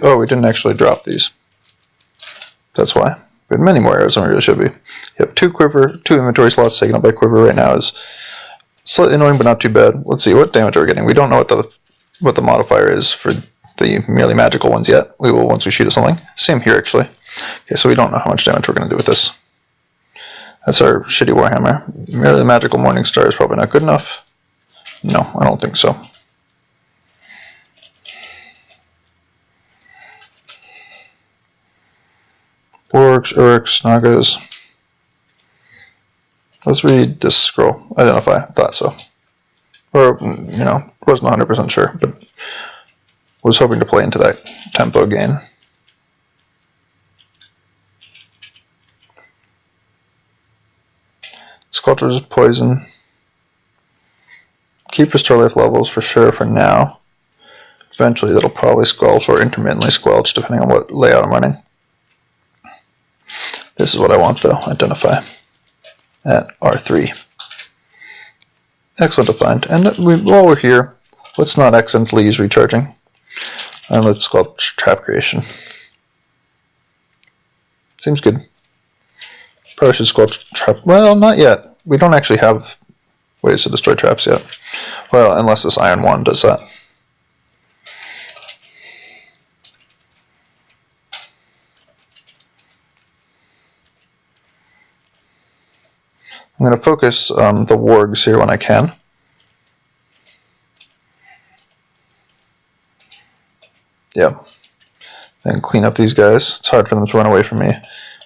Oh, we didn't actually drop these. That's why. We had many more arrows than we really should be. Yep, 2 inventory slots taken up by quiver right now is slightly annoying, but not too bad. Let's see, what damage are we getting? We don't know what the modifier is for the merely magical ones yet. We will once we shoot at something. Same here, actually. Okay, so we don't know how much damage we're going to do with this. That's our shitty Warhammer. Merely magical Morningstar is probably not good enough. No, I don't think so. Orcs, Urks, Nagas. Let's read this scroll. Identify. Thought so. Or, wasn't 100% sure, but was hoping to play into that tempo gain. Sculptures of Poison. Keep restore life levels for sure for now. Eventually that'll probably squelch or intermittently squelch depending on what layout I'm running. This is what I want though. Identify at R3. Excellent defined. And while we're here, let's not accidentally use recharging. And let's sculpt trap creation. Seems good. Probably should sculpt trap. Well, not yet. We don't actually have ways to destroy traps yet. Well, unless this iron wand does that. I'm going to focus the wargs here when I can. Yep. Then clean up these guys. It's hard for them to run away from me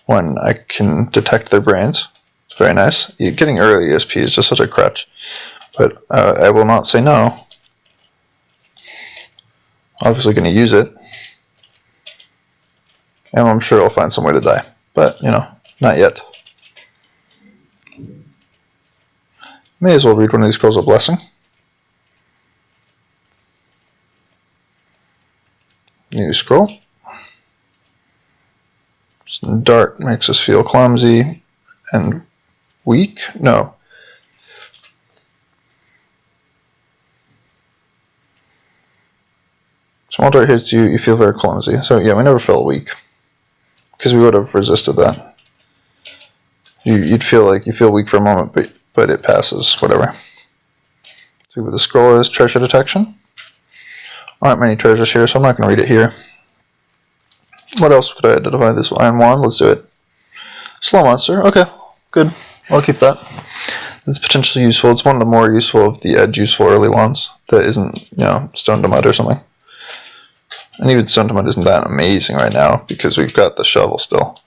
when I can detect their brains. It's very nice. Getting early ESP is just such a crutch. But I will not say no. Obviously going to use it. And I'm sure I'll find some way to die. But, not yet. May as well read one of these scrolls of blessing. New scroll. Dart makes us feel clumsy and weak. No. Small dart hits you, you feel very clumsy. So yeah, we never felt weak. Because we would have resisted that. You'd feel like you feel weak for a moment, but it passes, whatever. See what the scroll is, treasure detection. Aren't many treasures here, so I'm not going to read it here. What else could I identify? This iron wand, let's do it. Slow monster, okay, good. I'll keep that. That's potentially useful. It's one of the more useful of the edge useful early ones that isn't, stone to mud or something. And even stone to mud isn't that amazing right now because we've got the shovel still.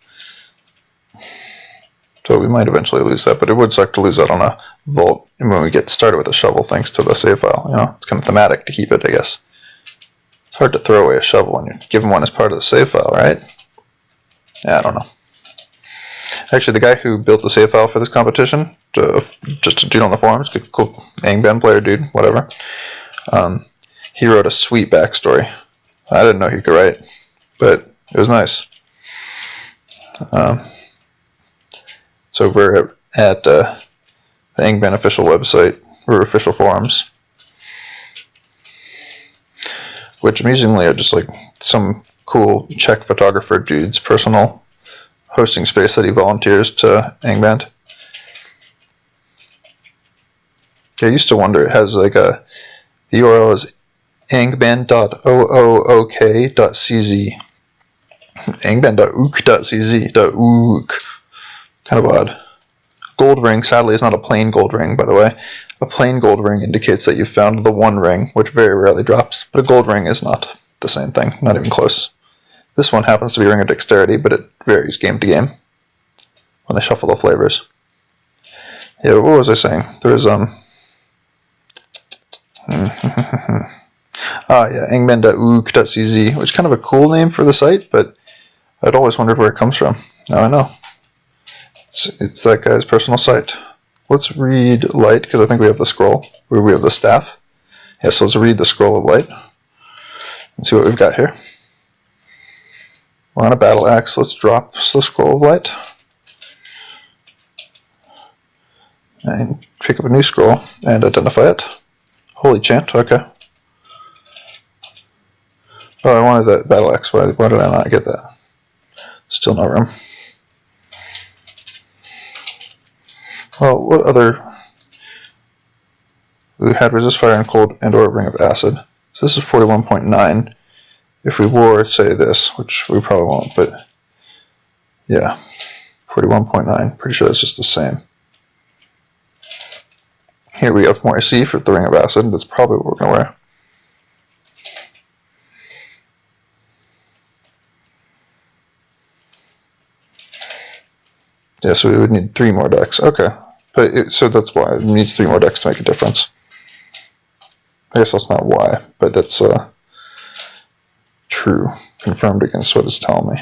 So we might eventually lose that, but it would suck to lose that on a vault when we get started with a shovel thanks to the save file. It's kind of thematic to keep it, I guess. It's hard to throw away a shovel when you're given one as part of the save file, right? Yeah, I don't know. Actually, the guy who built the save file for this competition, just a dude on the forums, cool angband player dude, whatever, he wrote a sweet backstory. I didn't know he could write, but it was nice. It's over at the Angband official website, or official forums, which amusingly are just like some cool Czech photographer dude's personal hosting space that he volunteers to Angband. I used to wonder, it has like the URL is angband.oook.cz. Angband.ook.cz. .ook. Kind of odd. Gold ring, sadly, is not a plain gold ring, by the way. A plain gold ring indicates that you've found the one ring, which very rarely drops, but a gold ring is not the same thing, not even close. This one happens to be Ring of Dexterity, but it varies game to game when they shuffle the flavors. Yeah, what was I saying? There was, angband.oook.cz, which is kind of a cool name for the site, but I'd always wondered where it comes from. Now I know. It's that guy's personal site. Let's read light, because I think we have the scroll, where we have the staff. Yeah, so let's read the scroll of light and see what we've got here. We're on a battle axe. Let's drop the scroll of light and pick up a new scroll and identify it. Holy chant, okay. Oh, I wanted that battle axe. Why did I not get that? Still no room. Well, what other... We had resist fire and cold and or ring of acid. So this is 41.9. If we wore, say, this, which we probably won't, but yeah, 41.9. Pretty sure that's just the same. Here we have more AC for the ring of acid. That's probably what we're going to wear. Yeah, so we would need 3 more decks. Okay. But so that's why it needs 3 more decks to make a difference. I guess that's not why, but that's true. Confirmed against what it's telling me.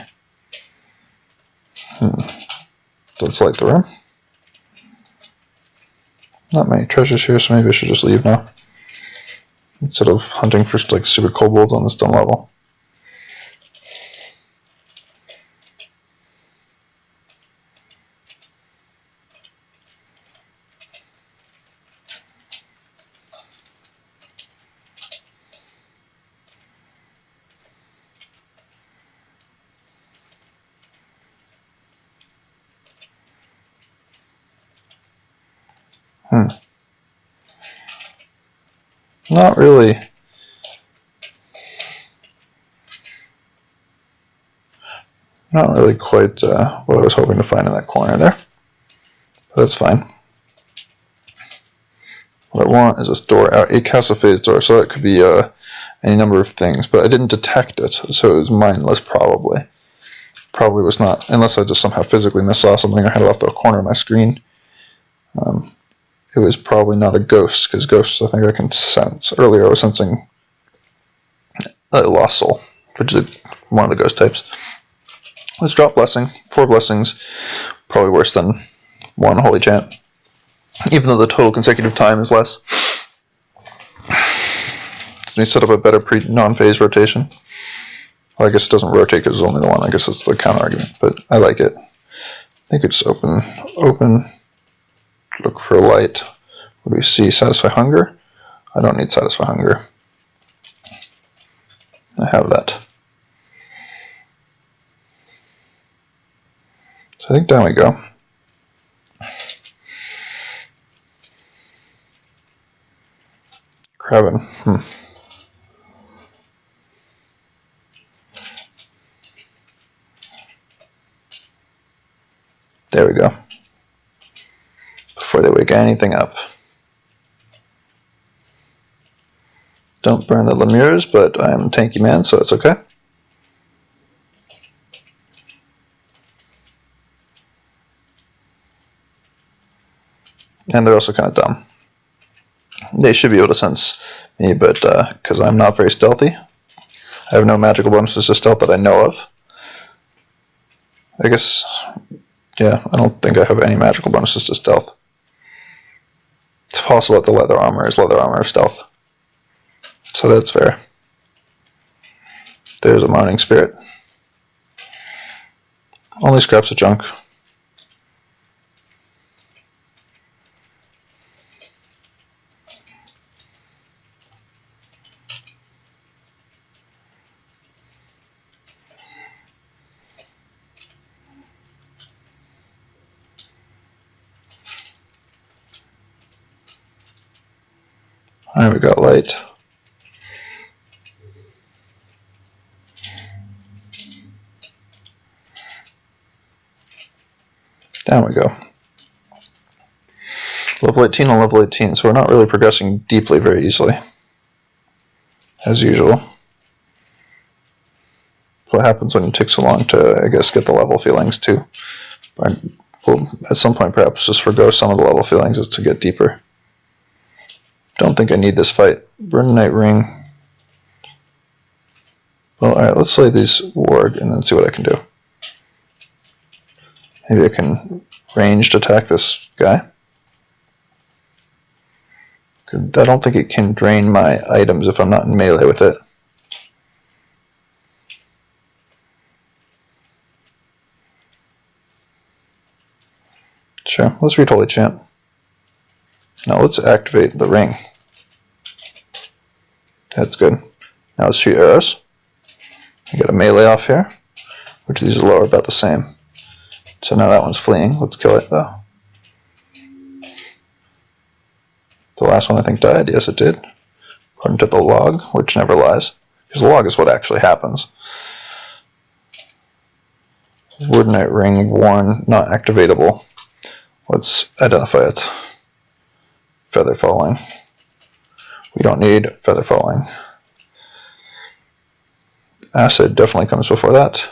Let's light the room. Not many treasures here, so maybe I should just leave now. Instead of hunting for like stupid kobolds on this dumb level. Not really. Not really quite what I was hoping to find in that corner there. But that's fine. What I want is this door out, a castle phase door, so that could be any number of things, but I didn't detect it, so it was mindless probably. Probably was not, unless I just somehow physically missaw something or had it off the corner of my screen. It was probably not a ghost, because ghosts I think I can sense. Earlier I was sensing a lost soul, which is one of the ghost types. Let's drop blessing. 4 blessings, probably worse than 1 holy chant, even though the total consecutive time is less. So we set up a better non-phase rotation. Well, I guess it doesn't rotate because it's only the one. I guess that's the counter argument, but I like it. I think it's open, look for light. What do we see? Satisfy hunger? I don't need satisfy hunger. I have that. So I think down we go. Crabbing. There we go. Before they wake anything up. Don't burn the lemures, but I am a tanky man, so it's okay. And they're also kind of dumb. They should be able to sense me, but because I'm not very stealthy, I have no magical bonuses to stealth that I know of. I guess, yeah, I don't think I have any magical bonuses to stealth. It's possible that the leather armor is leather armor of stealth. So that's fair. There's a moaning spirit. Only scraps of junk. Alright, we got light. Down we go. Level 18 on level 18, so we're not really progressing deeply very easily. As usual. What happens when it takes so long to, I guess, get the level feelings too. We'll, at some point, perhaps just forgo some of the level feelings just to get deeper. Don't think I need this fight. Burn Night Ring. Well, alright, let's slay these ward and then see what I can do. Maybe I can ranged attack this guy. I don't think it can drain my items if I'm not in melee with it. Sure, let's read Holy Chant. Now let's activate the ring. That's good. Now let's shoot arrows. You got a melee off here, which these lower about the same. So now that one's fleeing. Let's kill it though. The last one I think died. Yes, it did. According to the log, which never lies. Because the log is what actually happens. Woodknight ring worn, not activatable. Let's identify it. Feather falling. We don't need feather falling. Acid definitely comes before that.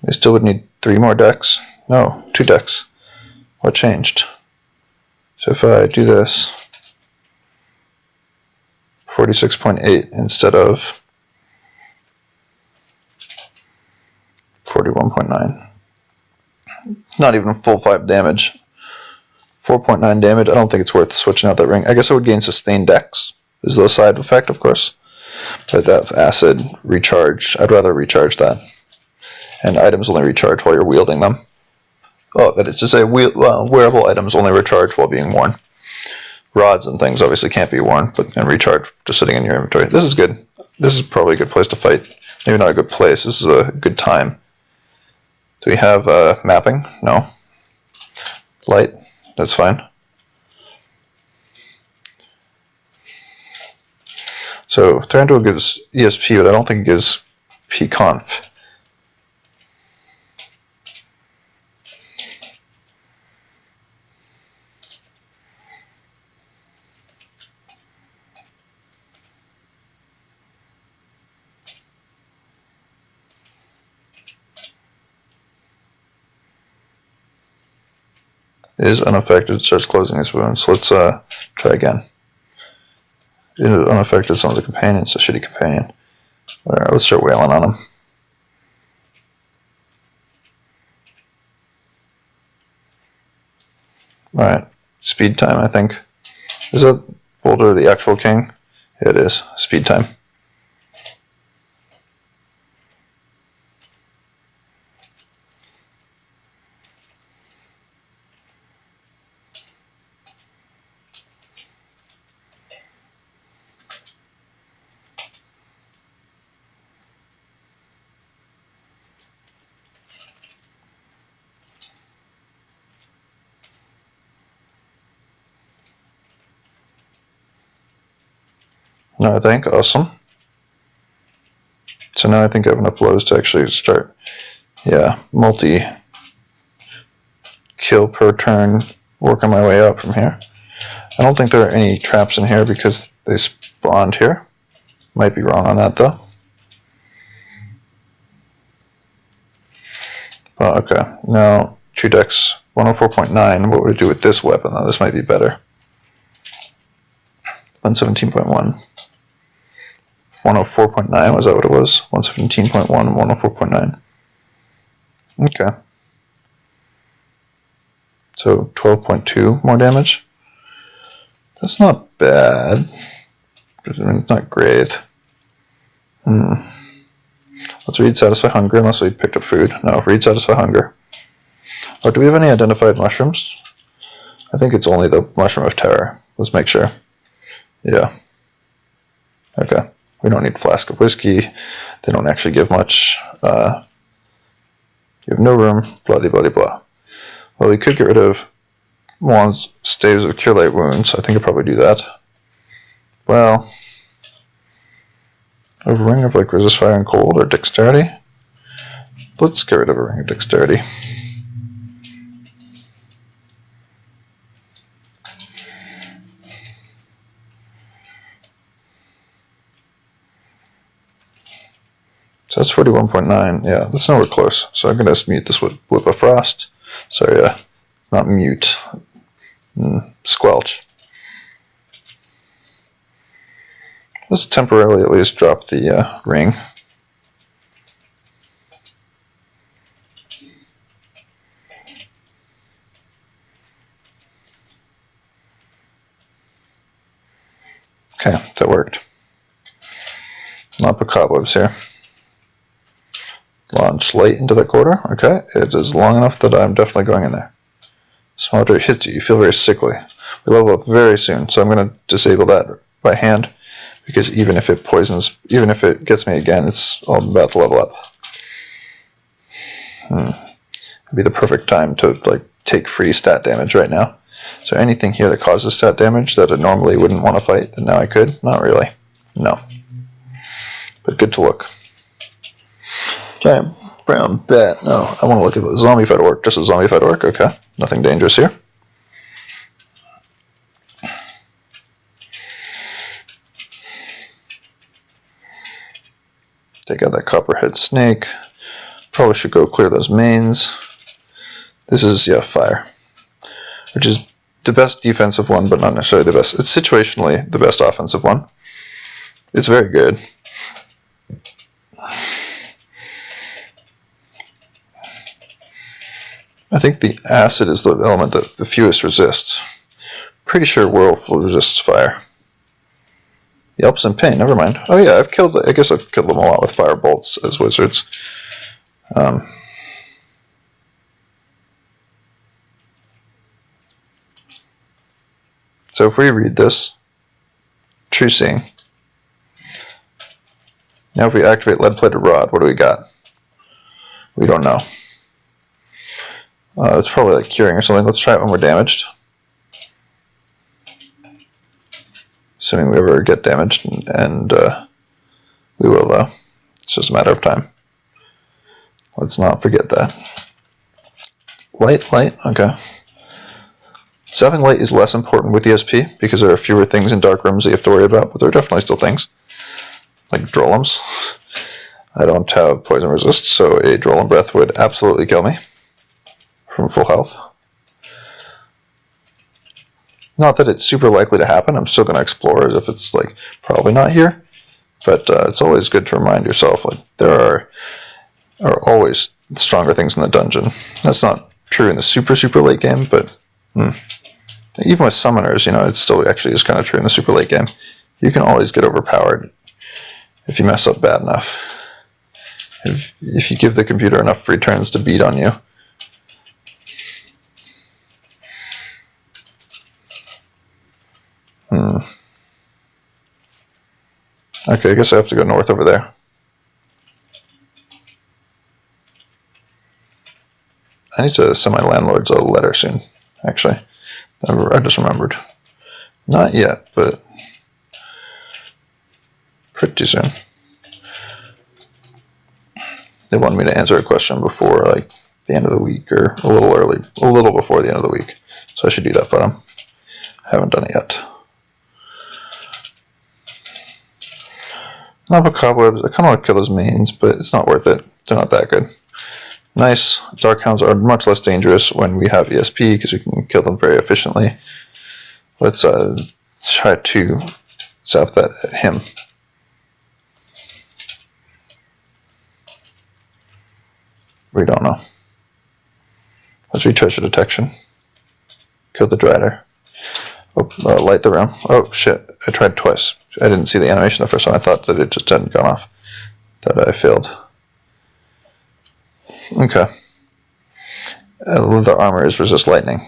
We still would need 3 more decks. No, 2 decks. What changed? So if I do this, 46.8 instead of 41.9. Not even full 5 damage. 4.9 damage. I don't think it's worth switching out that ring. I guess it would gain sustained dex. Is the side effect, of course. But that acid recharge, I'd rather recharge that. And items only recharge while you're wielding them. Oh, that is to say, wearable items only recharge while being worn. Rods and things obviously can't be worn, and recharge just sitting in your inventory. This is good. This is probably a good place to fight. Maybe not a good place. This is a good time. Do we have mapping? No. Light? That's fine. So Thranduil gives ESP, but I don't think it gives pconf. Is unaffected, starts closing his wounds. Let's try again. Is unaffected, sounds like a companion, it's a shitty companion. Alright, let's start wailing on him. Alright, speed time, I think. Is that Boulder the actual king? Yeah, it is. Speed time. No, I think. Awesome. So now I think I have enough blows to actually start, multi-kill per turn, working my way up from here. I don't think there are any traps in here because they spawned here. Might be wrong on that though. Oh, okay. Now, 2 decks, 104.9. What would it do with this weapon though? This might be better. 117.1. 104.9, was that what it was? 117.1 and 104.9. Okay. So 12.2 more damage. That's not bad. I mean, it's not great. Let's read Satisfy Hunger unless we picked up food. No, read Satisfy Hunger. Oh, do we have any identified mushrooms? I think it's only the Mushroom of Terror. Let's make sure. Yeah. Okay. We don't need Flask of Whiskey. They don't actually give much. You have no room. Blah, blah, blah, blah. Well, we could get rid of Wands, Staves of Cure Light Wounds. I think I'd probably do that. Well, a ring of like Resist Fire and Cold or Dexterity. Let's get rid of a ring of Dexterity. So that's 41.9. Yeah, that's nowhere close. So I'm going to mute this with Whip of Frost. Sorry, not mute. Squelch. Let's temporarily at least drop the ring. Okay, that worked. Not put cobwebs here. Launch light into that quarter. Okay, it is long enough that I'm definitely going in there. Smolder hits you. You feel very sickly. We level up very soon, so I'm going to disable that by hand. because even if it poisons, even if it gets me again, it's all about to level up. It'd be the perfect time to like take free stat damage right now. So anything here that causes stat damage that I normally wouldn't want to fight, and now I could? Not really. No. But good to look. Giant brown bat. No, I want to look at the zombie fight orc. Just a zombie fight orc. Okay. Nothing dangerous here. Take out that copperhead snake. Probably should go clear those mains. This is, yeah, fire. Which is the best defensive one, but not necessarily the best. It's situationally the best offensive one. It's very good. I think the acid is the element that the fewest resists. Pretty sure Whirlpool resists fire. Yelps and pain, never mind. Oh yeah, I guess I've killed them a lot with fire bolts as wizards. So if we read this, True Seeing. Now if we activate Lead-Plated Rod, what do we got? We don't know. It's probably like curing or something. Let's try it when we're damaged. Assuming we ever get damaged, and we will though. It's just a matter of time. Let's not forget that. Light, okay. Having light is less important with ESP because there are fewer things in dark rooms that you have to worry about, but there are definitely still things. Like Drolums. I don't have poison resist, so a Drolum Breath would absolutely kill me from full health. Not that it's super likely to happen. I'm still going to explore as if it's like probably not here, but it's always good to remind yourself like there are always stronger things in the dungeon. That's not true in the super late game, but even with summoners, you know, it still actually is kind of true in the super late game. You can always get overpowered if you mess up bad enough. If you give the computer enough free turns to beat on you. Okay, I guess I have to go north over there. I need to send my landlords a letter soon, actually. I just remembered. Not yet, but pretty soon. They wanted me to answer a question before like the end of the week, or a little before the end of the week. So I should do that for them. I haven't done it yet. Not with cobwebs. I kind of want to kill those mains, but it's not worth it. They're not that good. Nice. Dark Hounds are much less dangerous when we have ESP because we can kill them very efficiently. Let's try to zap that at him. We don't know. Let's read treasure detection. Kill the Drider. Oh, light the room. Oh shit, I tried twice. I didn't see the animation the first time. I thought that it just hadn't gone off. That I failed. Okay. The armor is resist lightning.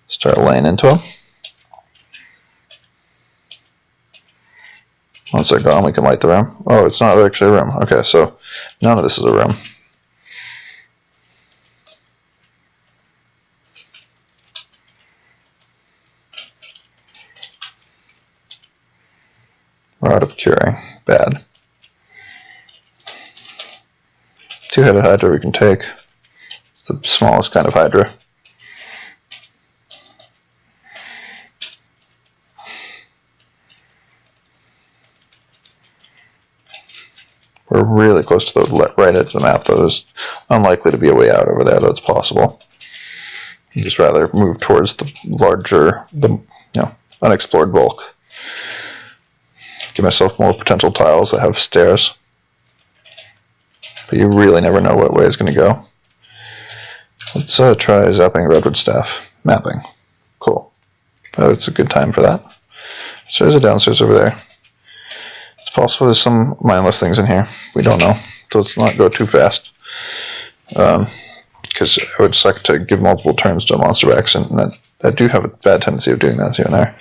Start laying into him. Once they're gone, we can light the room. Oh, it's not actually a room. Okay, so none of this is a room. Rod of Curing. Bad. Two-headed Hydra we can take. It's the smallest kind of Hydra. We're really close to the right edge of the map, though. There's unlikely to be a way out over there that's possible. I'd just rather move towards the larger, unexplored bulk. Give myself more potential tiles that have stairs. But you really never know what way it's going to go. Let's try zapping Redwood Staff. Mapping. Cool. Oh, it's a good time for that. So there's a downstairs over there. It's possible there's some mindless things in here. We don't know. So let's not go too fast. Because it would suck to give multiple turns to a monster by accident, and that that do have a bad tendency of doing that here and there.